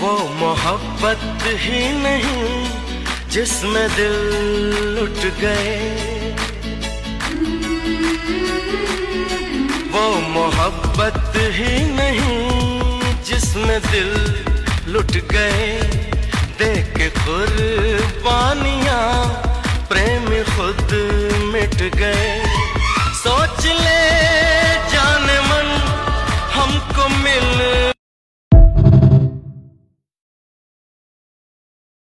वो मोहब्बत ही नहीं जिसमें दिल लुट गए, वो मोहब्बत ही नहीं जिसमें दिल लुट गए। देख के कुर्बानियां प्रेम खुद मिट गए। सोच ले